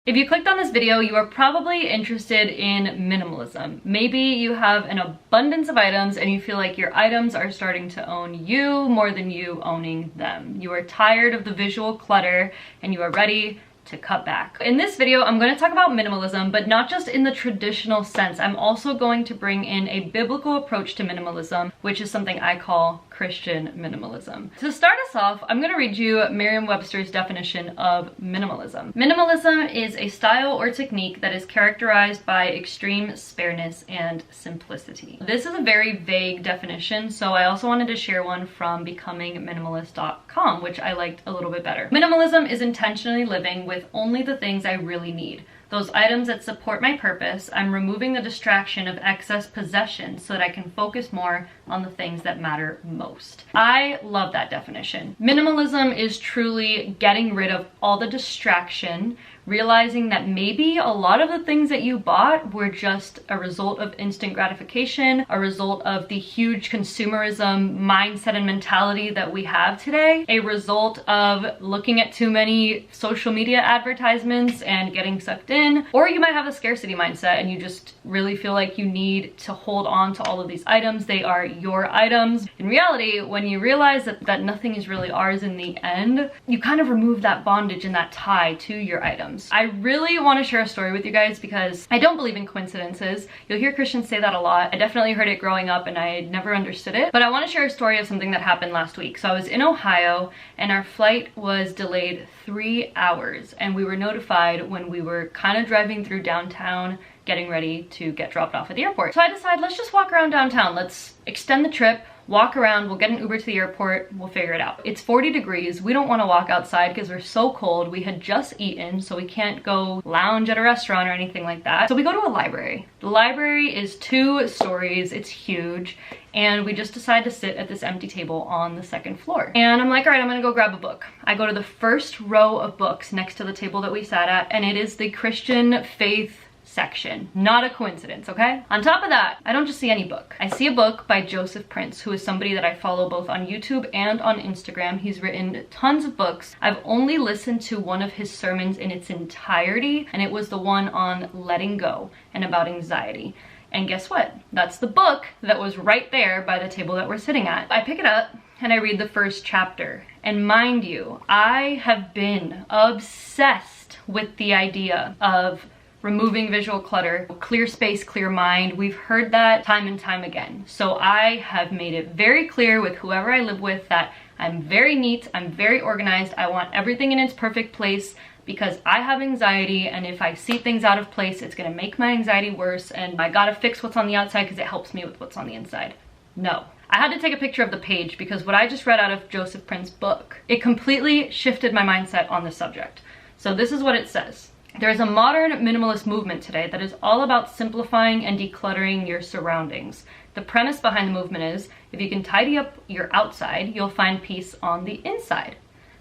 If you clicked on this video, you are probably interested in minimalism. Maybe you have an abundance of items and you feel like your items are starting to own you more than you owning them. You are tired of the visual clutter and you are ready to cut back. In this video, I'm going to talk about minimalism, but not just in the traditional sense. I'm also going to bring in a biblical approach to minimalism, which is something I call Christian minimalism. To start us off, I'm going to read you Merriam-Webster's definition of minimalism. Minimalism is a style or technique that is characterized by extreme spareness and simplicity. This is a very vague definition, so I also wanted to share one from becomingminimalist.com, which I liked a little bit better. Minimalism is intentionally living with only the things I really need. Those items that support my purpose. I'm removing the distraction of excess possessions so that I can focus more on the things that matter most. I love that definition. Minimalism is truly getting rid of all the distraction, realizing that maybe a lot of the things that you bought were just a result of instant gratification, a result of the huge consumerism mindset and mentality that we have today, a result of looking at too many social media advertisements and getting sucked in, or you might have a scarcity mindset and you just really feel like you need to hold on to all of these items. They are your items. In reality, when you realize that nothing is really ours in the end, you kind of remove that bondage and that tie to your items. I really want to share a story with you guys because I don't believe in coincidences. You'll hear Christians say that a lot. I definitely heard it growing up and I never understood it. But I want to share a story of something that happened last week. So I was in Ohio and our flight was delayed 3 hours and we were notified when we were kind of driving through downtown getting ready to get dropped off at the airport. So I decided, let's just walk around downtown. Let's extend the trip, walk around, we'll get an Uber to the airport, we'll figure it out. It's 40 degrees. We don't want to walk outside because we're so cold. We had just eaten, so we can't go lounge at a restaurant or anything like that. So we go to a library. The library is 2 stories, it's huge, and we just decide to sit at this empty table on the 2nd floor. And I'm like, all right, I'm gonna go grab a book. I go to the first row of books next to the table that we sat at, and it is the Christian faith section. Not a coincidence, okay? On top of that, I don't just see any book. I see a book by Joseph Prince, who is somebody that I follow both on YouTube and on Instagram. He's written tons of books. I've only listened to one of his sermons in its entirety, and it was the one on letting go and about anxiety. And guess what? That's the book that was right there by the table that we're sitting at. I pick it up and I read the first chapter. And mind you, I have been obsessed with the idea of removing visual clutter, clear space, clear mind. We've heard that time and time again. So I have made it very clear with whoever I live with that I'm very neat, I'm very organized, I want everything in its perfect place because I have anxiety, and if I see things out of place, it's gonna make my anxiety worse, and I gotta fix what's on the outside because it helps me with what's on the inside. No. I had to take a picture of the page because what I just read out of Joseph Prince's book, it completely shifted my mindset on the subject. So this is what it says. There is a modern minimalist movement today that is all about simplifying and decluttering your surroundings. The premise behind the movement is, if you can tidy up your outside, you'll find peace on the inside.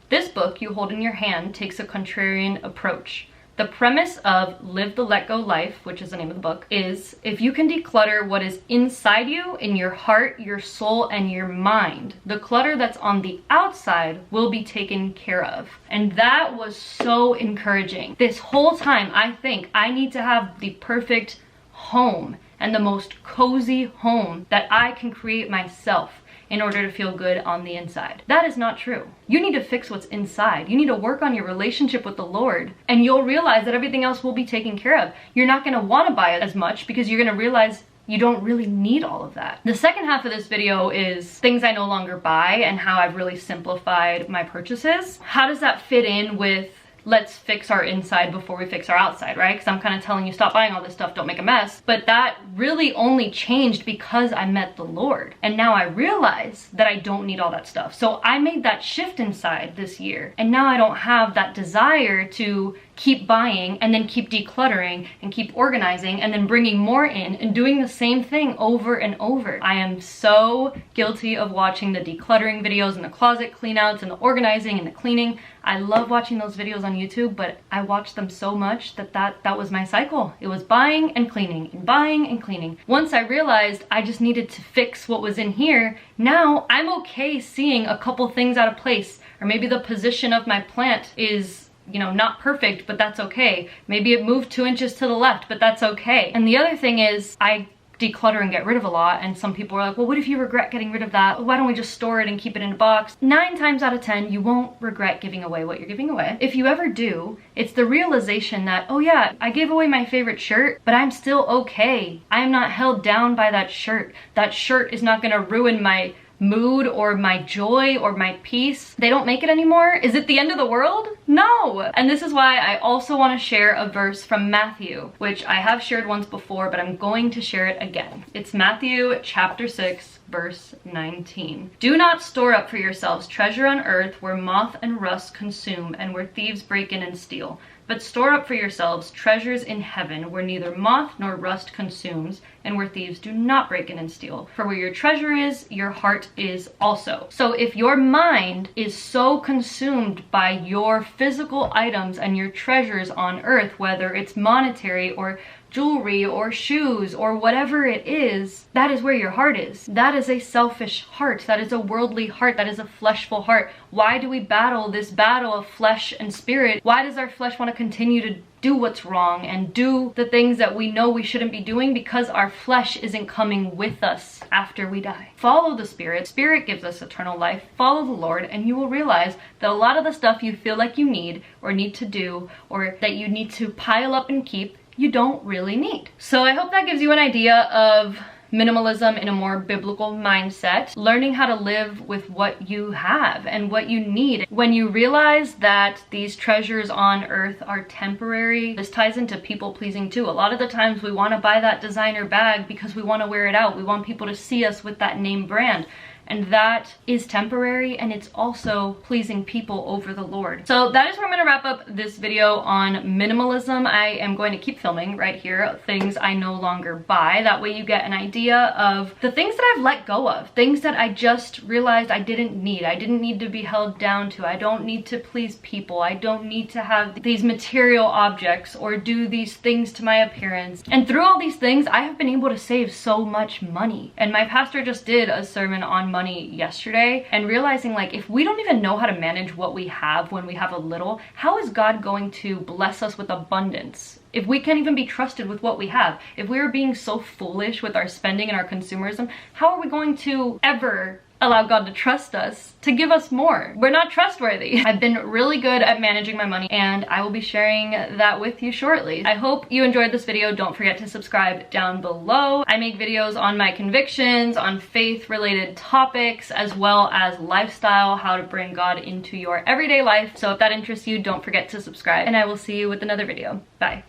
This book you hold in your hand takes a contrarian approach. The premise of Live the Let Go Life, which is the name of the book, is if you can declutter what is inside you, in your heart, your soul, and your mind, the clutter that's on the outside will be taken care of. And that was so encouraging. This whole time, I think I need to have the perfect home and the most cozy home that I can create myself in order to feel good on the inside. That is not true. You need to fix what's inside. You need to work on your relationship with the Lord, and you'll realize that everything else will be taken care of. You're not gonna wanna buy it as much because you're gonna realize you don't really need all of that. The second half of this video is things I no longer buy and how I've really simplified my purchases. How does that fit in with let's fix our inside before we fix our outside, right? Because I'm kind of telling you, stop buying all this stuff, don't make a mess. But that really only changed because I met the Lord. And now I realize that I don't need all that stuff. So I made that shift inside this year. And now I don't have that desire to keep buying and then keep decluttering and keep organizing and then bringing more in and doing the same thing over and over. I am so guilty of watching the decluttering videos and the closet cleanouts and the organizing and the cleaning. I love watching those videos on YouTube, but I watched them so much that was my cycle. It was buying and cleaning and buying and cleaning. Once I realized I just needed to fix what was in here, now I'm okay seeing a couple things out of place, or maybe the position of my plant is you know, not perfect, but that's okay. Maybe it moved 2 inches to the left, but that's okay. And the other thing is, I declutter and get rid of a lot, and some people are like, well, what if you regret getting rid of that? Why don't we just store it and keep it in a box? 9 times out of 10, you won't regret giving away what you're giving away. If you ever do, it's the realization that, oh yeah, I gave away my favorite shirt, but I'm still okay. I am not held down by that shirt. That shirt is not gonna ruin my mood or my joy or my peace. They don't make it anymore. Is it the end of the world? No. And this is why I also want to share a verse from Matthew, which I have shared once before, but I'm going to share it again. It's Matthew chapter 6, verse 19. Do not store up for yourselves treasure on earth where moth and rust consume and where thieves break in and steal. But store up for yourselves treasures in heaven where neither moth nor rust consumes and where thieves do not break in and steal. For where your treasure is, your heart is also. So if your mind is so consumed by your physical items and your treasures on earth, whether it's monetary or jewelry or shoes or whatever it is, that is where your heart is. That is a selfish heart. That is a worldly heart. That is a fleshful heart. Why do we battle this battle of flesh and spirit? Why does our flesh want to continue to do what's wrong and do the things that we know we shouldn't be doing? Because our flesh isn't coming with us after we die. Follow the Spirit. Spirit gives us eternal life. Follow the Lord, and you will realize that a lot of the stuff you feel like you need or need to do or that you need to pile up and keep, you don't really need. So I hope that gives you an idea of minimalism in a more biblical mindset, learning how to live with what you have and what you need. When you realize that these treasures on earth are temporary, this ties into people pleasing too. A lot of the times we want to buy that designer bag because we want to wear it out. We want people to see us with that name brand. And that is temporary, and it's also pleasing people over the Lord. So that is where I'm gonna wrap up this video on minimalism. I am going to keep filming right here, things I no longer buy. That way you get an idea of the things that I've let go of, things that I just realized I didn't need. I didn't need to be held down to. I don't need to please people. I don't need to have these material objects or do these things to my appearance. And through all these things, I have been able to save so much money. And my pastor just did a sermon on money yesterday, and realizing, like, if we don't even know how to manage what we have when we have a little, how is God going to bless us with abundance? If we can't even be trusted with what we have, if we are being so foolish with our spending and our consumerism, how are we going to ever allow God to trust us to give us more? We're not trustworthy. I've been really good at managing my money, and I will be sharing that with you shortly. I hope you enjoyed this video. Don't forget to subscribe down below. I make videos on my convictions, on faith-related topics, as well as lifestyle, how to bring God into your everyday life. So if that interests you, don't forget to subscribe, and I will see you with another video. Bye.